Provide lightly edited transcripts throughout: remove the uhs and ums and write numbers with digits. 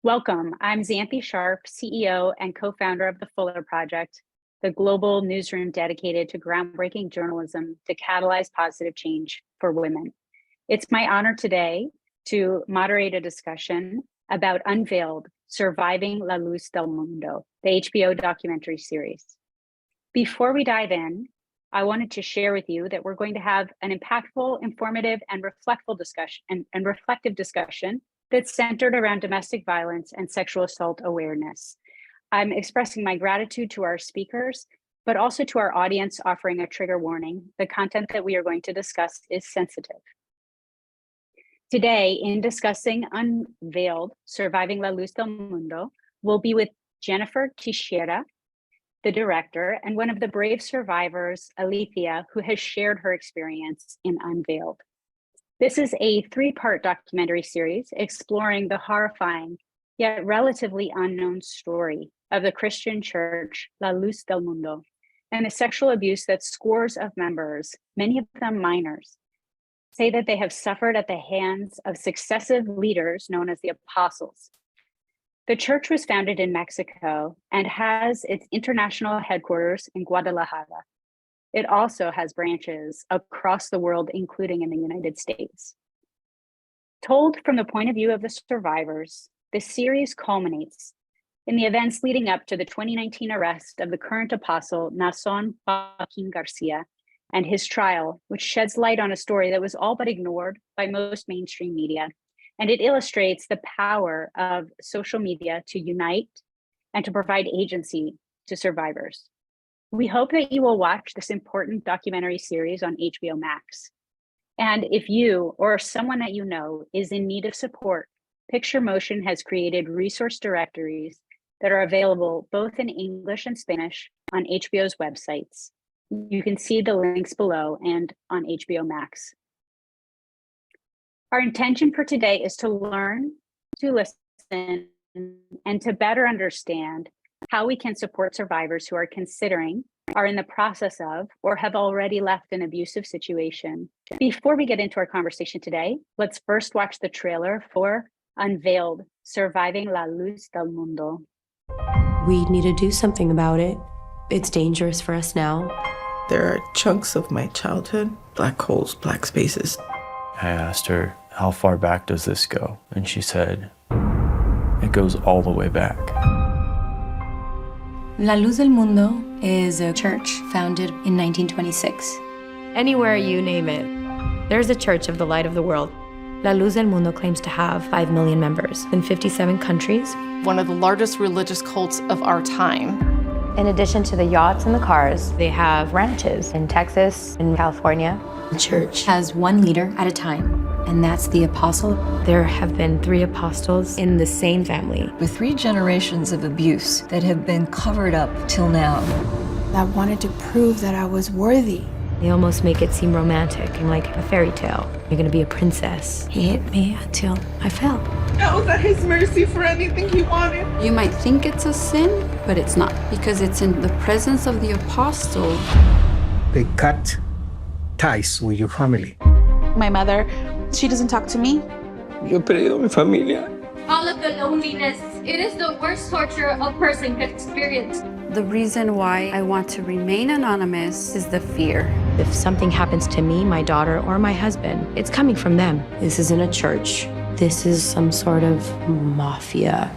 Welcome. I'm Xanthe Scharff, CEO and co-founder of the Fuller Project, the global newsroom dedicated to groundbreaking journalism to catalyze positive change for women. It's my honor today to moderate a discussion about Unveiled, Surviving La Luz Del Mundo, the HBO documentary series. Before we dive in, I wanted to share with you that we're going to have an impactful, informative, and reflective discussion that's centered around domestic violence and sexual assault awareness. I'm expressing my gratitude to our speakers, but also to our audience, offering a trigger warning. The content that we are going to discuss is sensitive. Today, in discussing Unveiled, Surviving La Luz del Mundo, we'll be with Jennifer Tiexiera, the director, and one of the brave survivors, Alethea, who has shared her experience in Unveiled. This is a three-part documentary series exploring the horrifying yet relatively unknown story of the Christian church La Luz del Mundo and the sexual abuse that scores of members, many of them minors, say that they have suffered at the hands of successive leaders known as the apostles. The church was founded in Mexico and has its international headquarters in Guadalajara. It also has branches across the world, including in the United States. Told from the point of view of the survivors, the series culminates in the events leading up to the 2019 arrest of the current apostle, Nason Joaquin Garcia, and his trial, which sheds light on a story that was all but ignored by most mainstream media. And it illustrates the power of social media to unite and to provide agency to survivors. We hope that you will watch this important documentary series on HBO Max. And if you or someone that you know is in need of support, Picture Motion has created resource directories that are available both in English and Spanish on HBO's websites. You can see the links below and on HBO Max. Our intention for today is to learn, to listen, and to better understand how we can support survivors who are considering, are in the process of, or have already left an abusive situation. Before we get into our conversation today, let's first watch the trailer for Unveiled, Surviving La Luz del Mundo. We need to do something about it. It's dangerous for us now. There are chunks of my childhood, black holes, black spaces. I asked her, how far back does this go? And she said, it goes all the way back. La Luz del Mundo is a church founded in 1926. Anywhere you name it, there's a church of the light of the world. La Luz del Mundo claims to have 5 million members in 57 countries. One of the largest religious cults of our time. In addition to the yachts and the cars, they have ranches in Texas and California. The church has one leader at a time, and that's the apostle. There have been 3 apostles in the same family. With 3 generations of abuse that have been covered up till now. I wanted to prove that I was worthy. They almost make it seem romantic and like a fairy tale. You're gonna be a princess. He hit me until I fell. I was at his mercy for anything he wanted. You might think it's a sin, but it's not, because it's in the presence of the apostle. They cut ties with your family. My mother, she doesn't talk to me. Yo he perdido mi familia. All of the loneliness, it is the worst torture a person can experience. The reason why I want to remain anonymous is the fear. If something happens to me, my daughter, or my husband, it's coming from them. This isn't a church. This is some sort of mafia.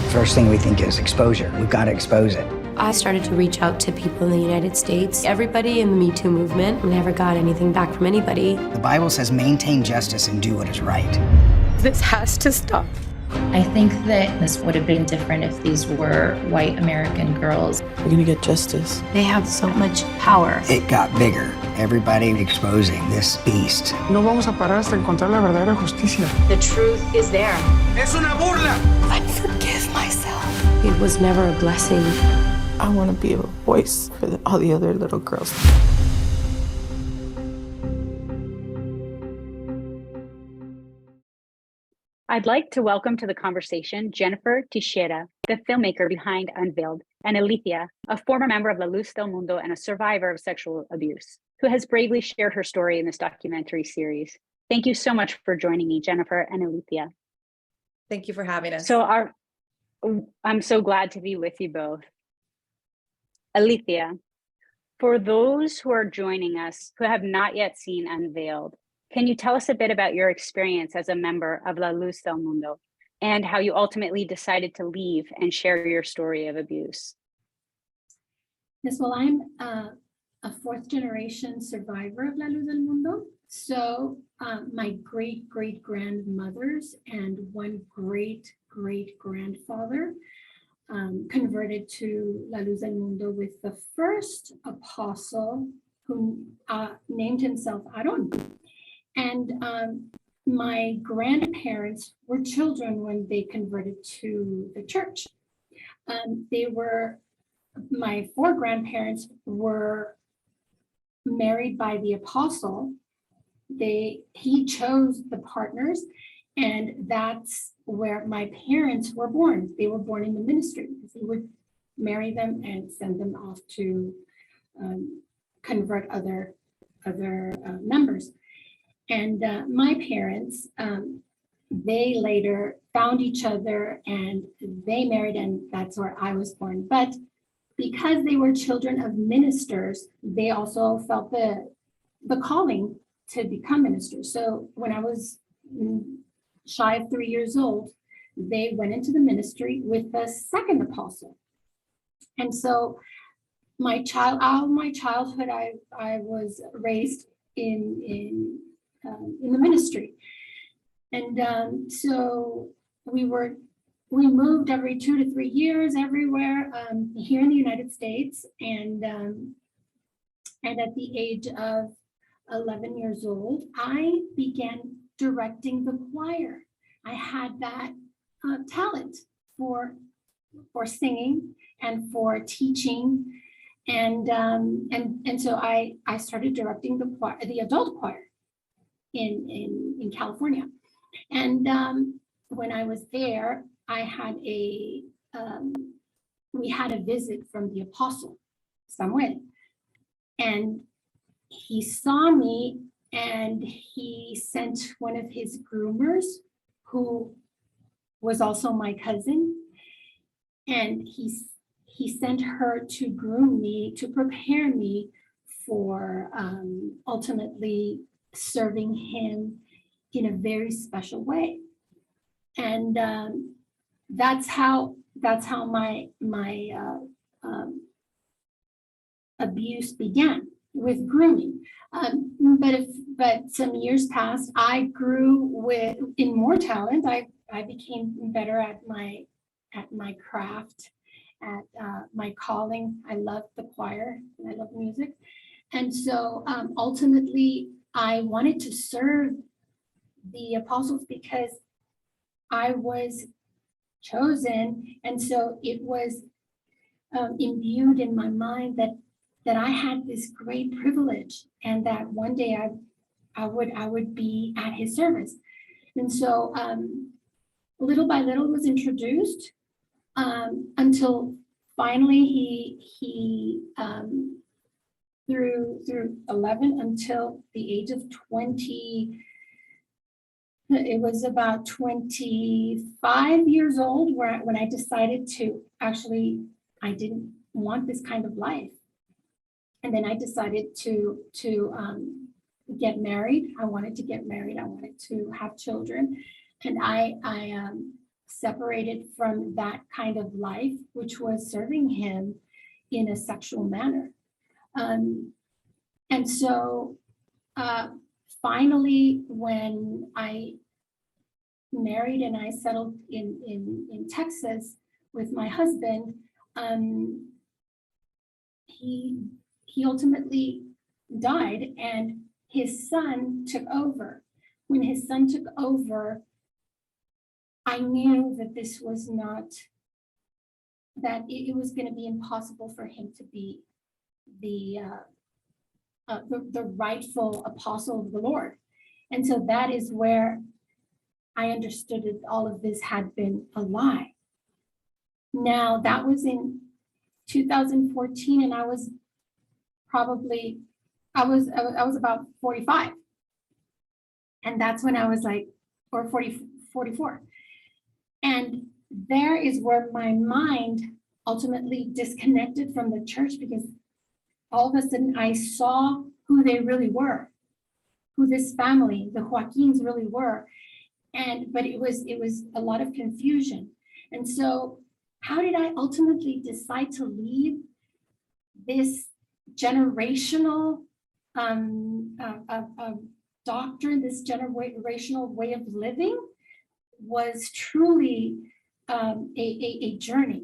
First thing we think is exposure. We've got to expose it. I started to reach out to people in the United States. Everybody in the Me Too movement never got anything back from anybody. The Bible says maintain justice and do what is right. This has to stop. I think that this would have been different if these were white American girls. We're gonna get justice. They have so much power. It got bigger. Everybody exposing this beast. No vamos a parar hasta encontrar la verdadera justicia. The truth is there. Es una burla. I forgive myself. It was never a blessing. I want to be a voice for all the other little girls. I'd like to welcome to the conversation Jennifer Tiexiera, the filmmaker behind Unveiled, and Alethea, a former member of La Luz del Mundo and a survivor of sexual abuse, who has bravely shared her story in this documentary series. Thank you so much for joining me, Jennifer and Alethea. Thank you for having us. I'm so glad to be with you both. Alethea, for those who are joining us who have not yet seen Unveiled, can you tell us a bit about your experience as a member of La Luz del Mundo and how you ultimately decided to leave and share your story of abuse? Yes, well, I'm a fourth generation survivor of La Luz del Mundo. So my great grandmothers and one great grandfather converted to La Luz del Mundo with the first apostle who named himself Aaron. And my grandparents were children when they converted to the church. My four grandparents were married by the apostle. He chose the partners, and that's where my parents were born. They were born in the ministry. He would marry them and send them off to convert other members. And my parents, they later found each other and they married, and that's where I was born. But because they were children of ministers, they also felt the calling to become ministers. So when I was shy of 3 years old, they went into the ministry with the second apostle. And so all my childhood, I was raised in the ministry. And so we moved every 2 to 3 years everywhere here in the United States. And at the age of 11 years old, I began directing the choir. I had that talent for singing and for teaching. And so I started directing the adult choir in California. And when I was there, we had a visit from the apostle Samuel, and he saw me and he sent one of his groomers, who was also my cousin, and he sent her to groom me, to prepare me for ultimately serving him in a very special way. And that's how my abuse began, with grooming. But some years passed. I grew in more talent. I became better at my craft, at my calling. I loved the choir and I love music. And so ultimately I wanted to serve the apostles because I was chosen. And so it was imbued in my mind that I had this great privilege, and that one day I would be at his service. And so little by little it was introduced until finally he through 11 until the age of 20. It was about 25 years old when I decided to actually, I didn't want this kind of life. And then I decided to get married. I wanted to get married. I wanted to have children. And I separated from that kind of life, which was serving him in a sexual manner. And so finally, when I married and I settled in Texas with my husband, he ultimately died, and his son took over. When his son took over, I knew that this was not, that it was going to be impossible for him to be the rightful apostle of the Lord. And so that is where I understood that all of this had been a lie. Now that was in 2014, and I was about 45. And that's when I was like, or 44. And there is where my mind ultimately disconnected from the church, because all of a sudden I saw who they really were, who this family, the Joaquins, really were. But it was a lot of confusion. And so how did I ultimately decide to leave this generational doctrine, this generational way of living? Was truly a journey,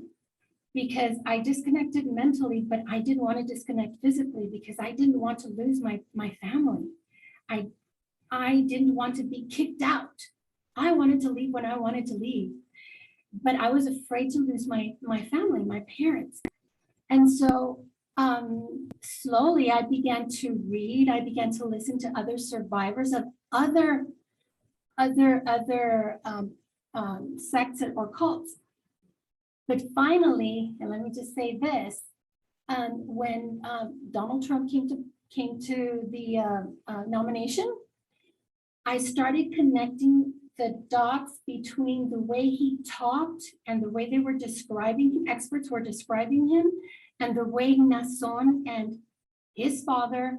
because I disconnected mentally, but I didn't want to disconnect physically, because I didn't want to lose my family. I didn't want to be kicked out. I wanted to leave when I wanted to leave, but I was afraid to lose my family, my parents. And so slowly I began to read, I began to listen to other survivors of other sects or cults. But finally, and let me just say this, when Donald Trump came to the nomination, I started connecting the dots between the way he talked and the way they were describing him, experts were describing him, and the way Nason and his father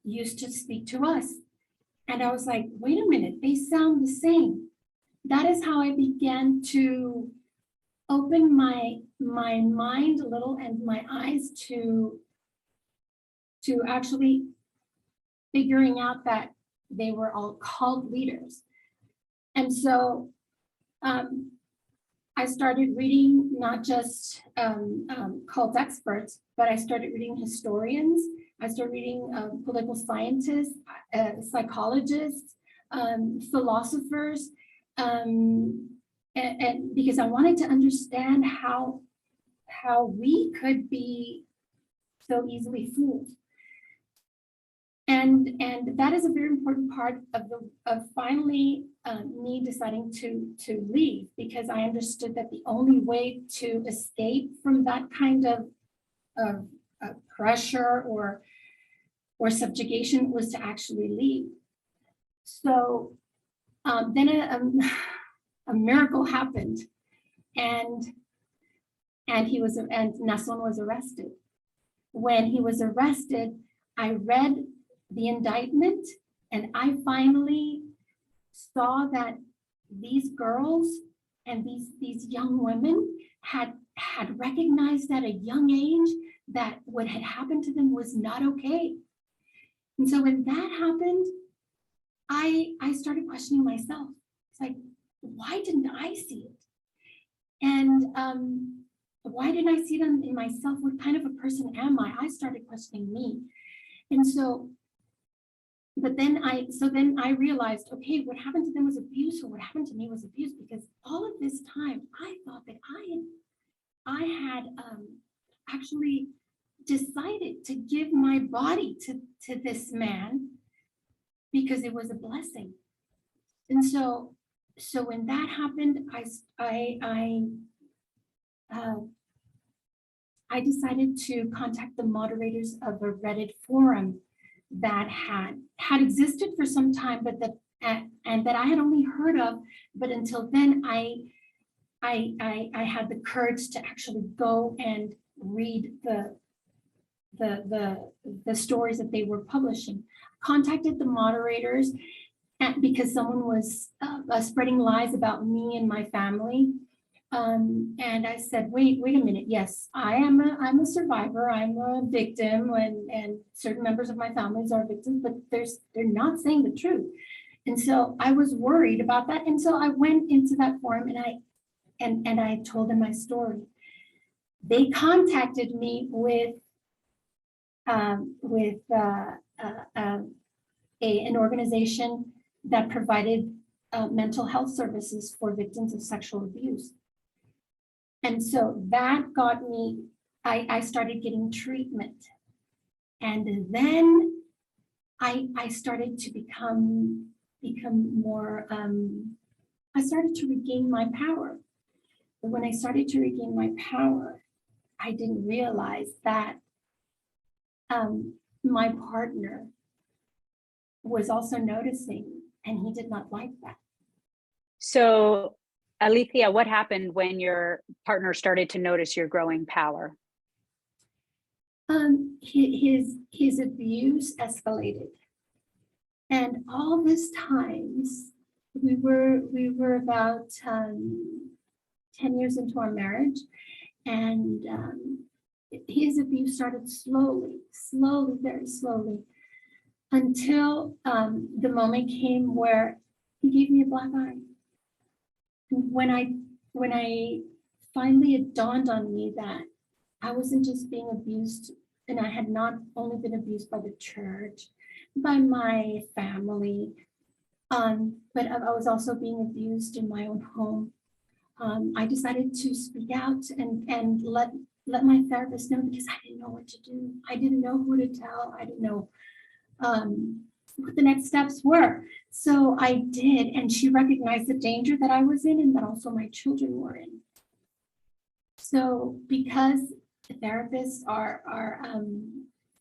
used to speak to us. And I was like, wait a minute, they sound the same. That is how I began to open my mind a little and my eyes to actually figuring out that they were all cult leaders. And so I started reading not just cult experts, but I started reading historians. I started reading political scientists, psychologists, philosophers, and because I wanted to understand how we could be so easily fooled. And that is a very important part of finally me deciding to leave, because I understood that the only way to escape from that kind of pressure or subjugation was to actually leave. So then a miracle happened, and Nason was arrested. When he was arrested, I read the indictment, and I finally saw that these girls and these young women had recognized at a young age that what had happened to them was not okay. And so when that happened, I started questioning myself. It's like, why didn't I see it? And why didn't I see it in myself? What kind of a person am I? I started questioning me. And so, but then I realized, okay, what happened to them was abuse, or what happened to me was abuse, because all of this time I thought that I had actually decided to give my body to this man because it was a blessing. And so when that happened, I decided to contact the moderators of a Reddit forum that had existed for some time, but that I had only heard of. But until then, I had the courage to actually go and read the stories that they were publishing. Contacted the moderators because someone was spreading lies about me and my family. And I said, wait a minute. Yes, I'm a survivor. I'm a victim, and certain members of my families are victims, but they're not saying the truth. And so I was worried about that. And so I went into that forum and I told them my story. They contacted me with an organization that provided mental health services for victims of sexual abuse. And so that got me, I started getting treatment. And then I started to become more, I started to regain my power. But when I started to regain my power, I didn't realize that my partner was also noticing, and he did not like that. So Alethea, what happened when your partner started to notice your growing power? His abuse escalated, and all this times we were about 10 years into our marriage, and his abuse started slowly, very slowly, until the moment came where he gave me a black eye. And when I finally it dawned on me that I wasn't just being abused, and I had not only been abused by the church, by my family, but I was also being abused in my own home. I decided to speak out and let my therapist know, because I didn't know what to do. I didn't know who to tell. I didn't know what the next steps were. So I did, and she recognized the danger that I was in and that also my children were in. So because therapists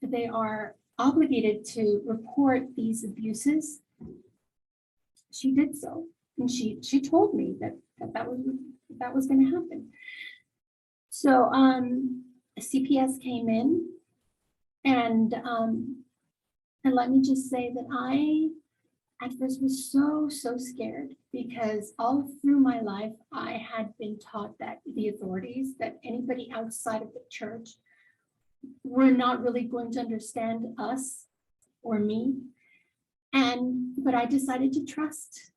they are obligated to report these abuses, she did so, and she told me that was going to happen. So CPS came in, and let me just say that I at first was so scared, because all through my life I had been taught that the authorities, that anybody outside of the church, were not really going to understand us or me. But I decided to trust.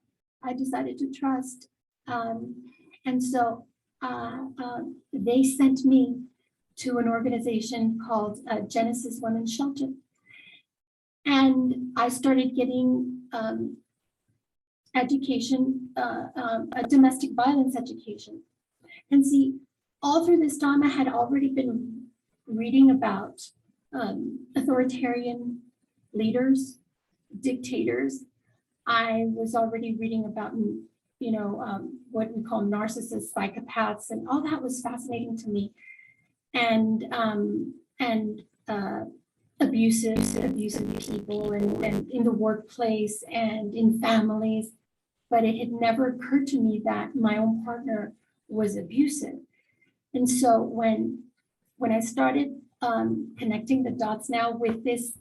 And so they sent me to an organization called Genesis Women's Shelter. And I started getting education, a domestic violence education. And see, all through this time, I had already been reading about authoritarian leaders, dictators. I was already reading about, what we call narcissists, psychopaths, and all that was fascinating to me. And abusive people, and in the workplace and in families. But it had never occurred to me that my own partner was abusive. And so when I started connecting the dots now with this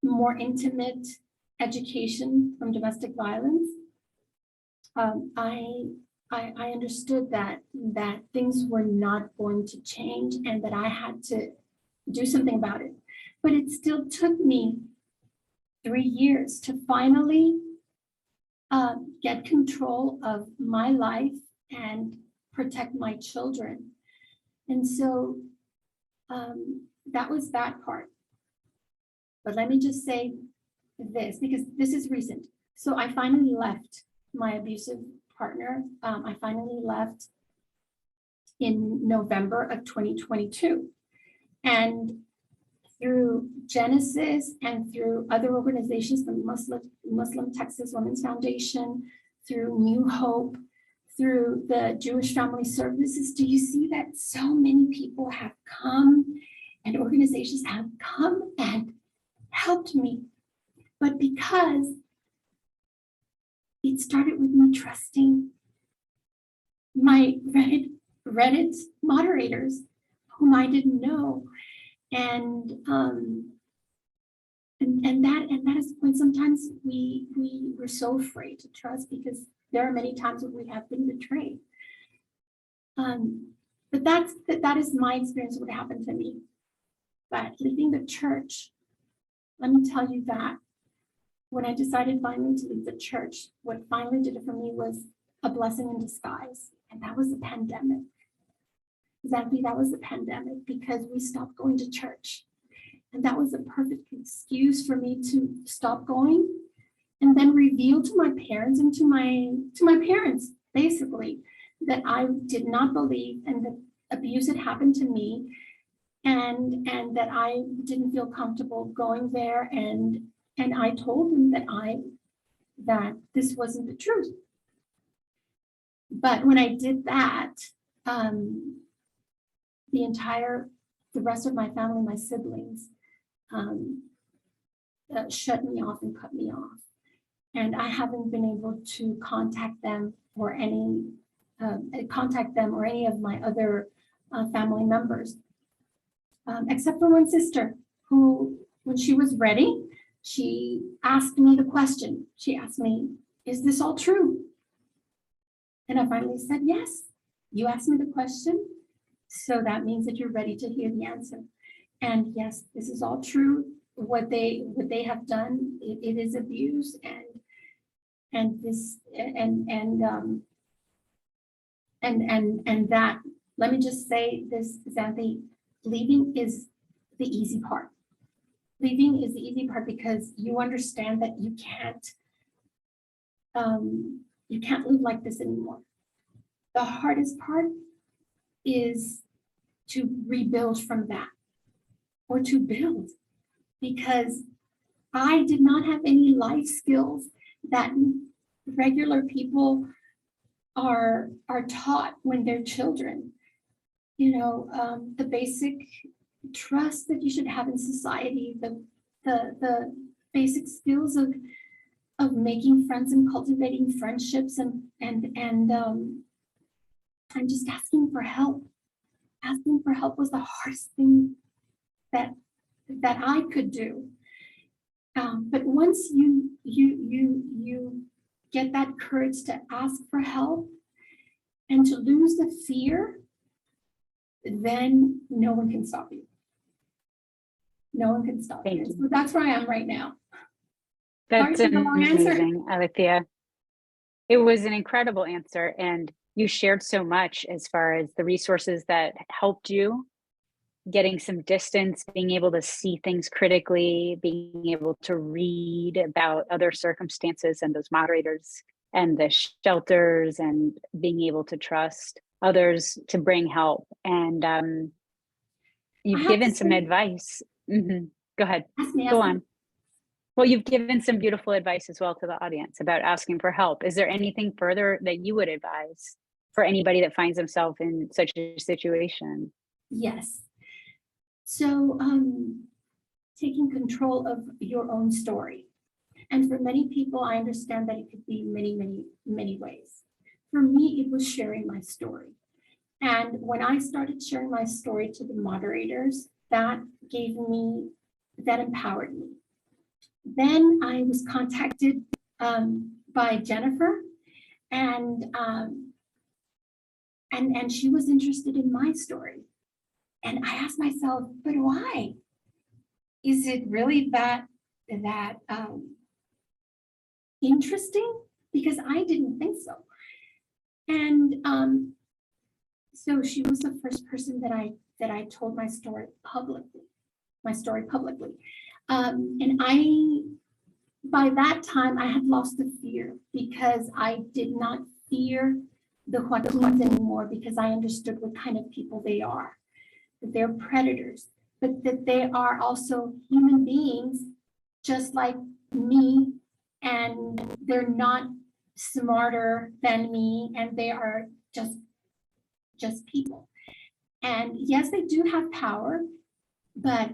more intimate education from domestic violence, I understood that things were not going to change, and that I had to do something about it. But it still took me 3 years to finally get control of my life and protect my children. And so that was that part. But let me just say this, because this is recent. So I finally left my abusive partner. I finally left in November of 2022. And through Genesis and through other organizations, the Muslim Texas Women's Foundation, through New Hope, through the Jewish Family Services, do you see that so many people have come, and organizations have come and helped me? But because it started with me trusting my Reddit moderators, whom I didn't know. And that is when sometimes we were so afraid to trust, because there are many times when we have been betrayed. But that is my experience of what happened to me. But leaving the church, let me tell you that when I decided finally to leave the church, what finally did it for me was a blessing in disguise, and that was the pandemic. Xanthe, that was the pandemic, because we stopped going to church. And that was a perfect excuse for me to stop going, and then reveal to my parents and to my parents, basically, that I did not believe, and that abuse had happened to me, and that I didn't feel comfortable going there. And I told them that this wasn't the truth. But when I did that, the rest of my family, my siblings, shut me off and cut me off. And I haven't been able to contact them for any contact them or any of my other family members, except for one sister who, when she was ready, she asked me the question. She asked me, "Is this all true?" And I finally said, "Yes, you asked me the question, so that means that you're ready to hear the answer. And yes, this is all true. What they have done, it is abuse, and that, let me just say this, Xanthe, leaving is the easy part. Leaving is the easy part because you understand that you can't live like this anymore. The hardest part is to rebuild from that, or to build, because I did not have any life skills that regular people are taught when they're children. You know, the basic trust that you should have in society, the basic skills of making friends and cultivating friendships, and just asking for help. Asking for help was the hardest thing that I could do. But once you get that courage to ask for help and to lose the fear, then no one can stop you. No one can stop you. So that's where I am right now. That's amazing, Alethea. It was an incredible answer, and you shared so much as far as the resources that helped you, getting some distance, being able to see things critically, being able to read about other circumstances and those moderators and the shelters, and being able to trust others to bring help. And you've given some advice. Go ahead. Go on. Well, you've given some beautiful advice as well to the audience about asking for help. Is there anything further that you would advise for anybody that finds themselves in such a situation? Yes. So taking control of your own story. And for many people, I understand that it could be many ways. For me, it was sharing my story. And when I started sharing my story to the moderators, that empowered me. Then I was contacted by Jennifer, and she was interested in my story. And I asked myself, but why? Is it really that interesting? Because I didn't think so. And so she was the first person that I told my story publicly. And by that time, I had lost the fear, because I did not fear the Joaquins anymore, because I understood what kind of people they are, that they're predators, but that they are also human beings just like me, and they're not smarter than me, and they are just people. And yes, they do have power, but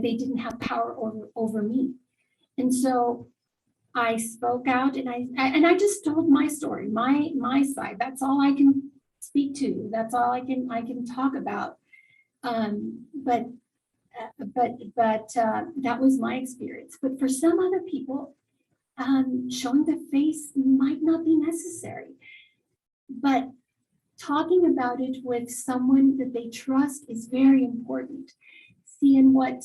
they didn't have power over me. And so I spoke out, and I just told my story, my side. That's all I can speak to. That's all I can talk about. But that was my experience. But for some other people, showing the face might not be necessary. But talking about it with someone that they trust is very important. Seeing what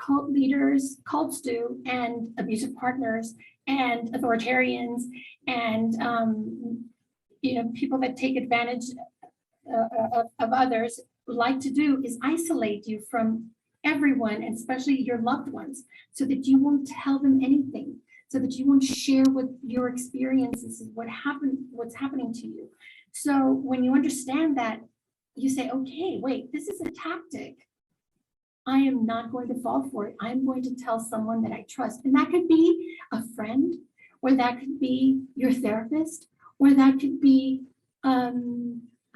cult leaders, cults do, and abusive partners, and authoritarians, and people that take advantage of others like to do is isolate you from everyone, and especially your loved ones, so that you won't tell them anything, so that you won't share what your experiences is, what's happening to you. So when you understand that, you say, okay, wait, this is a tactic. I am not going to fall for it. I'm going to tell someone that I trust. And that could be a friend, or that could be your therapist, or that could be a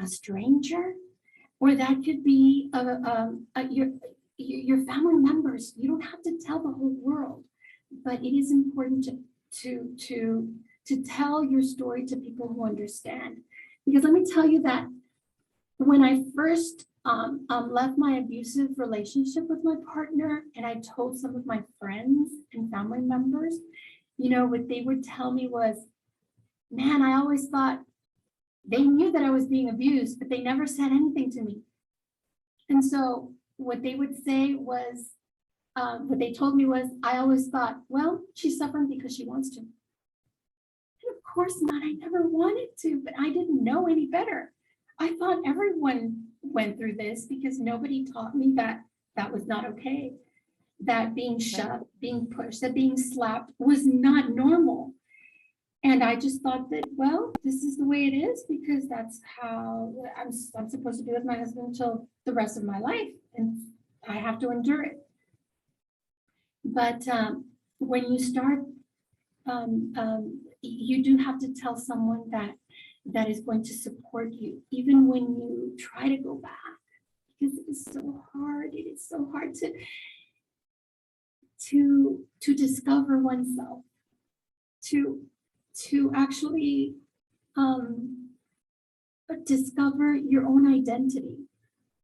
stranger, or that could be your family members. You don't have to tell the whole world, but it is important to to tell your story to people who understand. Because let me tell you that when I first left my abusive relationship with my partner, and I told some of my friends and family members, you know, what they would tell me was, man, I always thought they knew that I was being abused, but they never said anything to me. And so what they would say was, what they told me was, I always thought, well, she's suffering because she wants to. And of course not, I never wanted to, but I didn't know any better. I thought everyone went through this because nobody taught me that that was not okay. That being shoved, being pushed, that being slapped was not normal. And I just thought that, well, this is the way it is because that's how I'm supposed to be with my husband until the rest of my life, and I have to endure it. But when you start, you do have to tell someone that is going to support you, even when you try to go back, because it is so hard. It is so hard to discover oneself, to actually discover your own identity.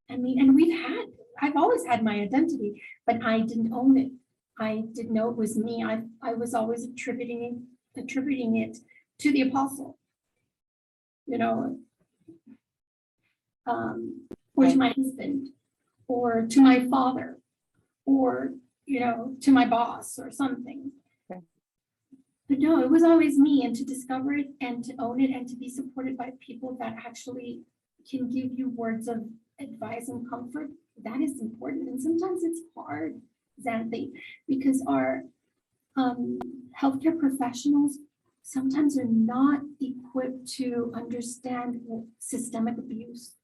I mean, and I've always had my identity, but I didn't own it. I didn't know it was me. I was always attributing it to the apostle, you know, or to my husband, or to my father, or, you know, to my boss or something. But no, it was always me, and to discover it and to own it and to be supported by people that actually can give you words of advice and comfort, that is important. And sometimes it's hard, Xanthe, because our healthcare professionals sometimes are not equipped to understand systemic abuse.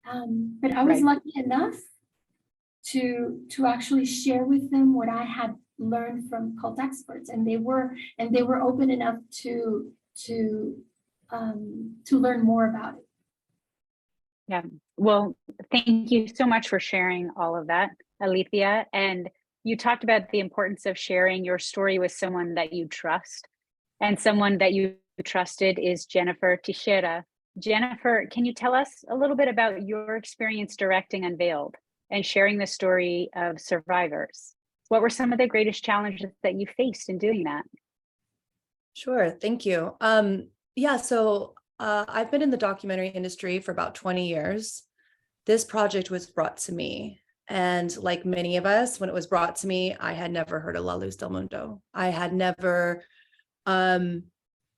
But I was lucky enough to actually share with them what I had learned from cult experts, and they were open enough to learn more about it. Yeah, well, thank you so much for sharing all of that, Alethea. And you talked about the importance of sharing your story with someone that you trust, and someone that you trusted is Jennifer Tiexiera. Jennifer, can you tell us a little bit about your experience directing Unveiled and sharing the story of survivors? What were some of the greatest challenges that you faced in doing that? Sure, thank you. So I've been in the documentary industry for about 20 years. This project was brought to me, and like many of us, when it was brought to me, I had never heard of La Luz Del Mundo. I had never, my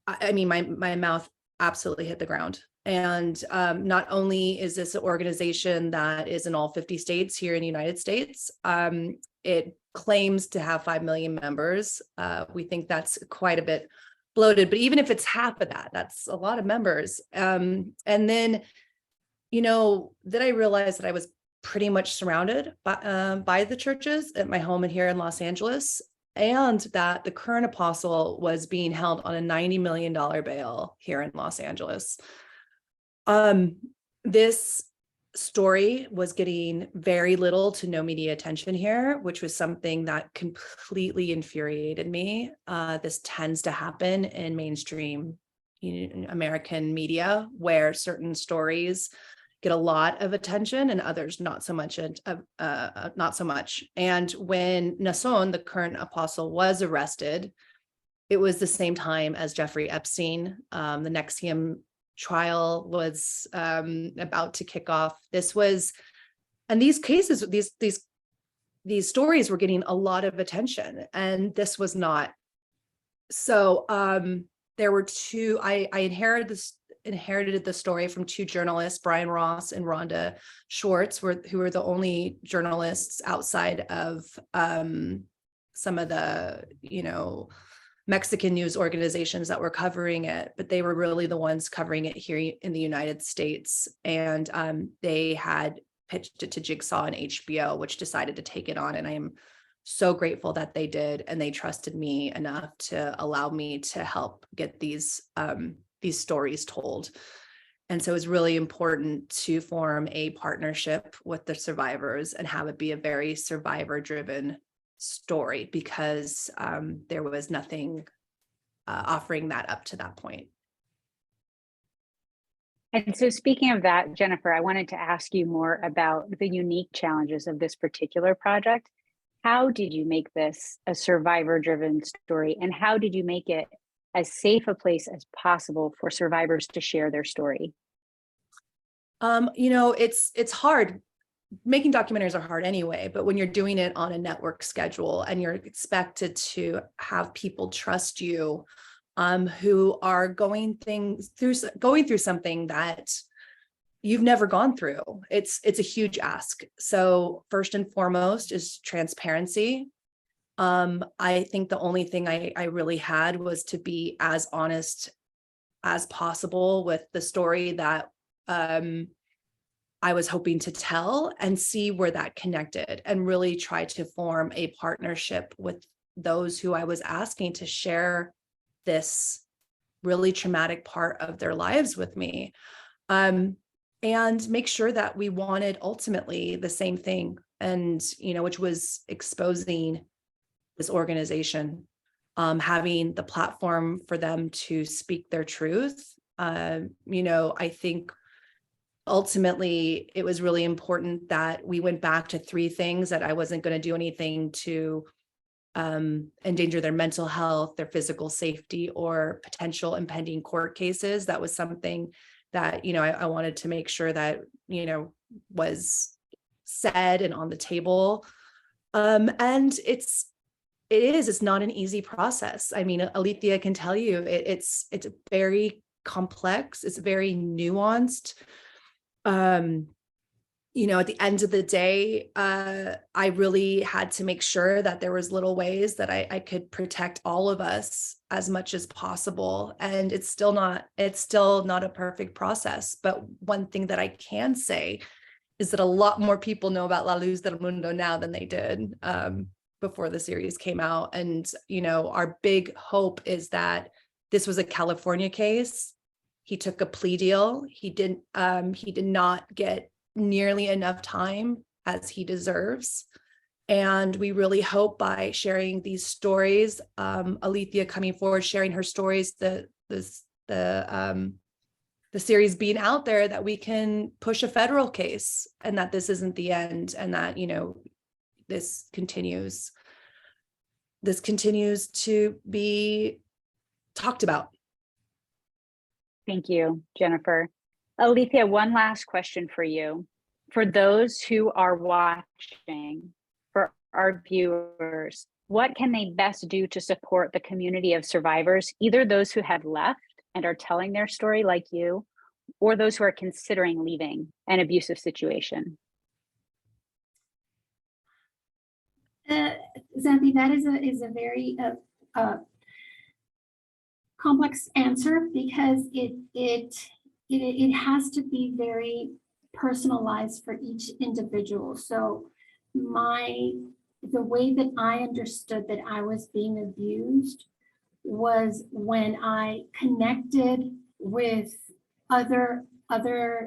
mouth absolutely hit the ground. And not only is this an organization that is in all 50 states here in the United States, it claims to have 5 million members. We think that's quite a bit bloated, but even if it's half of that, that's a lot of members. And then, then I realized that I was pretty much surrounded by the churches at my home and here in Los Angeles, and that the current apostle was being held on a $90 million bail here in Los Angeles. This story was getting very little to no media attention here, which was something that completely infuriated me. This tends to happen in mainstream American media, where certain stories get a lot of attention and others not so much. And when Nason, the current apostle, was arrested, it was the same time as Jeffrey Epstein. The NXIVM trial was about to kick off. And these cases, these stories were getting a lot of attention, and this was not. So there were two. I inherited the story from two journalists, Brian Ross and Rhonda Schwartz, who were the only journalists outside of some of the Mexican news organizations that were covering it, but they were really the ones covering it here in the United States. And they had pitched it to Jigsaw and HBO, which decided to take it on. And I am so grateful that they did. And they trusted me enough to allow me to help get these stories told. And so it was really important to form a partnership with the survivors and have it be a very survivor-driven story, because there was nothing offering that up to that point. And so speaking of that, Jennifer, I wanted to ask you more about the unique challenges of this particular project. How did you make this a survivor-driven story, and how did you make it as safe a place as possible for survivors to share their story? It's hard. Making documentaries are hard anyway, but when you're doing it on a network schedule and you're expected to have people trust you, who are going through something that you've never gone through, it's a huge ask. So first and foremost is transparency. I think the only thing I really had was to be as honest as possible with the story that I was hoping to tell, and see where that connected, and really try to form a partnership with those who I was asking to share this really traumatic part of their lives with me, and make sure that we wanted ultimately the same thing, and which was exposing this organization, having the platform for them to speak their truth. I think ultimately it was really important that we went back to 3 things: that I wasn't going to do anything to endanger their mental health, their physical safety, or potential impending court cases. That was something that, I wanted to make sure that, was said and on the table. And it's not an easy process. I mean, Alethea can tell you, it's very complex. It's very nuanced. At the end of the day, I really had to make sure that there was little ways that I could protect all of us as much as possible. And it's still not a perfect process. But one thing that I can say is that a lot more people know about La Luz del Mundo now than they did before the series came out. And, our big hope is that this was a California case. He took a plea deal. He did not get nearly enough time as he deserves. And we really hope by sharing these stories, Alethea coming forward, sharing her stories, the series being out there, that we can push a federal case, and that this isn't the end, and that, this continues to be talked about. Thank you, Jennifer. Alethea, one last question for you. For those who are watching, for our viewers, what can they best do to support the community of survivors, either those who have left and are telling their story like you, or those who are considering leaving an abusive situation? Xanthe, that is a very complex answer, because it has to be very personalized for each individual. So the way that I understood that I was being abused was when I connected with other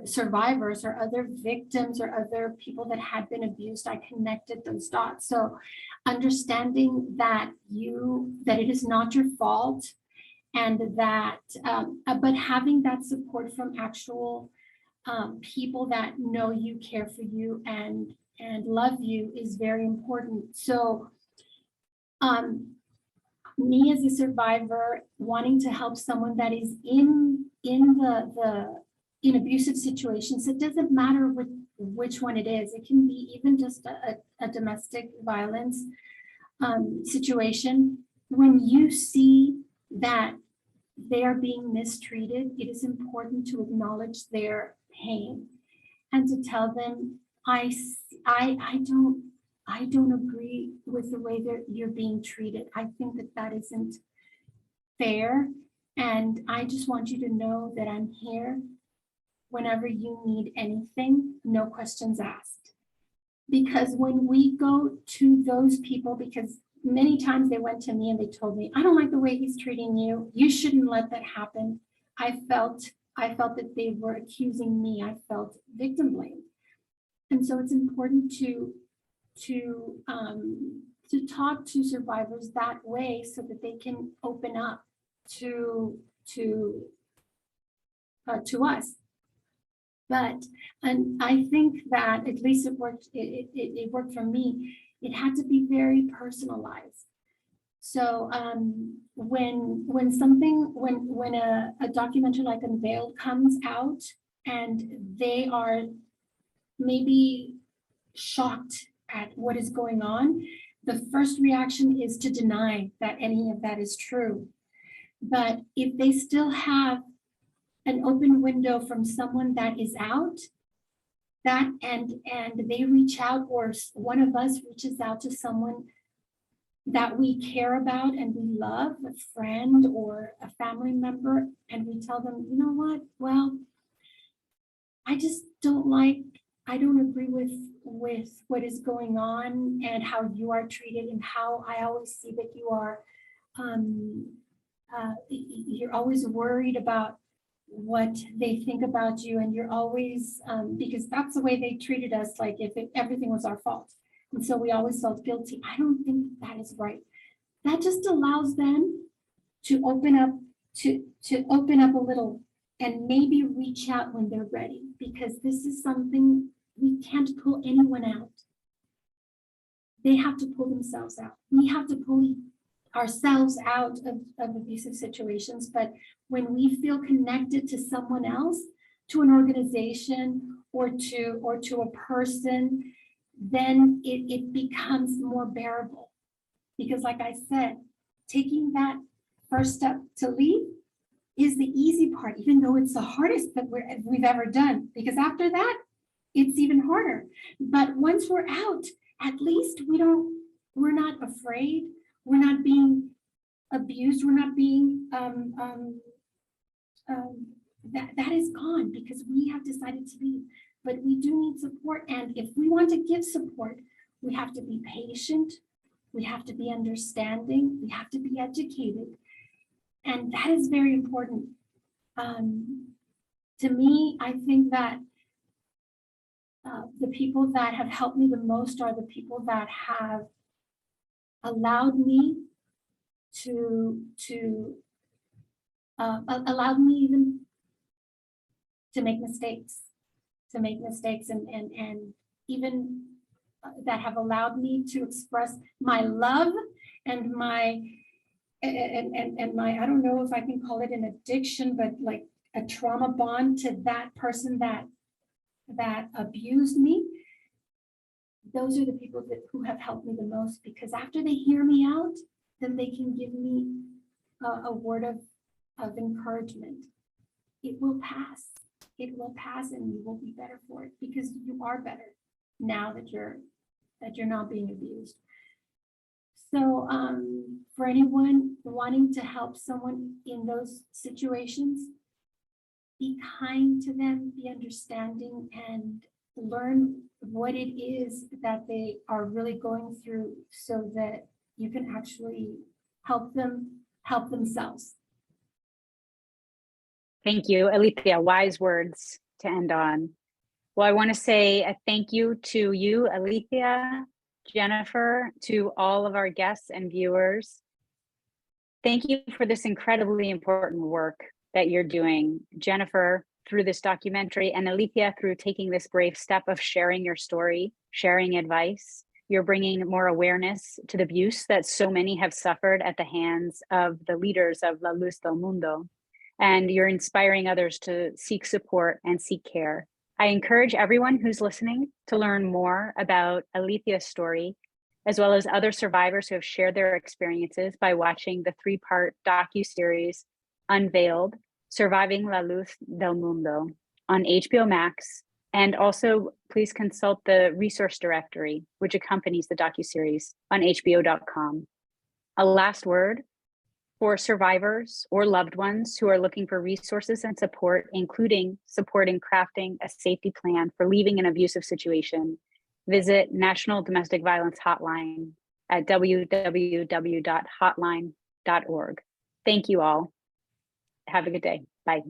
survivors or other victims or other people that had been abused. I connected those dots. So understanding that it is not your fault, and that but having that support from actual people that know you, care for you, and love you is very important. So me as a survivor wanting to help someone that is in abusive situations, it doesn't matter which one it is. It can be even just a domestic violence situation. When you see that they are being mistreated, it is important to acknowledge their pain and to tell them, I don't agree with the way that you're being treated. I think that isn't fair, and I just want you to know that I'm here whenever you need anything, no questions asked. Because when we go to those people, because many times they went to me and they told me, I don't like the way he's treating you. You shouldn't let that happen. I felt that they were accusing me. I felt victim blamed. And so it's important to talk to survivors that way, so that they can open up to us. But, and I think that at least it worked, it worked for me. It had to be very personalized. So when a documentary like Unveiled comes out and they are maybe shocked at what is going on, the first reaction is to deny that any of that is true. But if they still have an open window from someone that is out, that and they reach out, or one of us reaches out to someone that we care about and we love, a friend or a family member, and we tell them, you know what, well, I just I don't agree with what is going on and how you are treated, and how I always see that you are, you're always worried about what they think about you, and you're always, because that's the way they treated us, like if everything was our fault. And so we always felt guilty. I don't think that is right. That just allows them to open up, to open up a little and maybe reach out when they're ready, because this is something we can't pull anyone out. They have to pull themselves out. We have to pull ourselves out of abusive situations. But when we feel connected to someone else, to an organization or to a person, then it becomes more bearable. Because like I said, taking that first step to leave is the easy part, even though it's the hardest that we've ever done, because after that, it's even harder. But once we're out, at least we're not afraid, we're not being abused, we're not being, that is gone because we have decided to leave. But we do need support, and if we want to give support, we have to be patient, we have to be understanding, we have to be educated, and that is very important. To me, I think that the people that have helped me the most are the people that have allowed me allowed me even to make mistakes. And even that have allowed me to express my love and my I don't know if I can call it an addiction, but like a trauma bond to that person that abused me. Those are the people who have helped me the most, because after they hear me out, then they can give me a word of encouragement. It will pass. It will pass, and you will be better for it, because you are better now that you're not being abused. So for anyone wanting to help someone in those situations, be kind to them, be understanding, and learn what it is that they are really going through, so that you can actually help them help themselves. Thank you, Alethea. Wise words to end on. Well, I want to say a thank you to you, Alethea, Jennifer, to all of our guests and viewers. Thank you for this incredibly important work that you're doing, Jennifer, through this documentary, and Alethea, through taking this brave step of sharing your story, sharing advice. You're bringing more awareness to the abuse that so many have suffered at the hands of the leaders of La Luz del Mundo. And you're inspiring others to seek support and seek care. I encourage everyone who's listening to learn more about Alethea's story, as well as other survivors who have shared their experiences, by watching the 3-part docuseries Unveiled, Surviving La Luz del Mundo on HBO Max. And also please consult the resource directory, which accompanies the docuseries on hbo.com. A last word: for survivors or loved ones who are looking for resources and support, including support in crafting a safety plan for leaving an abusive situation, visit National Domestic Violence Hotline at www.hotline.org. Thank you all. Have a good day. Bye.